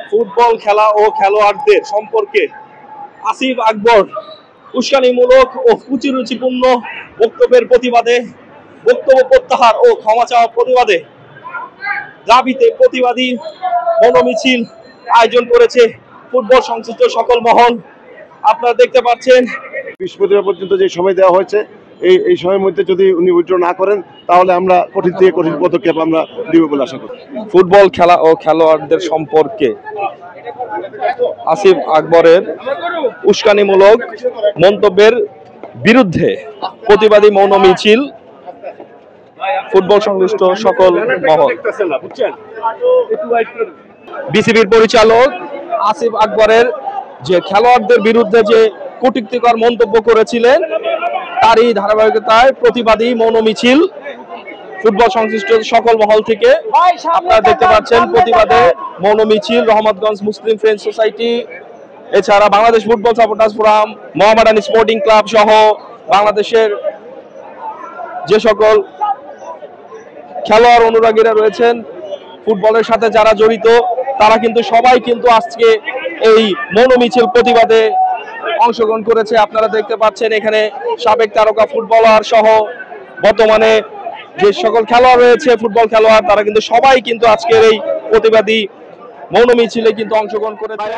Football খেলা ও খেলোয়াড়দের সম্পর্কে আসিফ আকবর উস্কানিমূলক ও কুচিরুচিপূর্ণ বক্তব্যের প্রতিবাদে বক্তব্য প্রত্যাহার ও ক্ষমা চাওয়ার প্রতিবাদে দাবিতে প্রতিবাদী মনোমিছিল আয়োজন করেছে ফুটবল সংশ্লিষ্ট সকল মহল। আপনারা দেখতে পাচ্ছেন বৃহস্পতিবার পর্যন্ত যে সময় দেওয়া হয়েছে এই সময়ের মধ্যে যদি উনি উইথড্র না করেন তাহলে আমরা কঠিন থেকে কঠিন পদক্ষেপ আমরা দিব বলে আশা করি। ফুটবল খেলা ও খেলোয়াড়দের সম্পর্কে আসিফ আকবরের উস্কানিমূলক মন্তব্যের বিরুদ্ধে প্রতিবাদী মৌন মিছিল ফুটবল সংশ্লিষ্ট সকল মহল। বিসিবির পরিচালক আসিফ আকবরের যে খেলোয়াড়দের বিরুদ্ধে যে কটূক্তিকর মন্তব্য করেছিলেন তারই ধারাবাহিকতায় প্রতিবাদী মৌন মিছিল ফুটবল সংশ্লিষ্ট সকল মহল থেকে। আপনারা দেখতে পাচ্ছেন প্রতিবাদে মৌন মিছিল রহমতগঞ্জ মুসলিম ফ্রেন্ডস সোসাইটি, এছাড়া Bangladesh football supporters forum, Mohammedan sporting club সহ বাংলাদেশের যে সকল খেলোয়াড় অনুরাগীরা রয়েছেন ফুটবলের সাথে যারা জড়িত তারা কিন্তু সবাই কিন্তু আজকে এই মৌন মিছিল প্রতিবাদে অংশগ্রহণ করেছে। আপনারা দেখতে পাচ্ছেন এখানে সাবেক তারকা ফুটবলার সহ বর্তমানে যে সকল খেলোয়াড় রয়েছে ফুটবল খেলোয়াড় তারা কিন্তু সবাই কিন্তু আজকের এই প্রতিবাদী মৌন মিছিলে কিন্তু অংশগ্রহণ করেছে।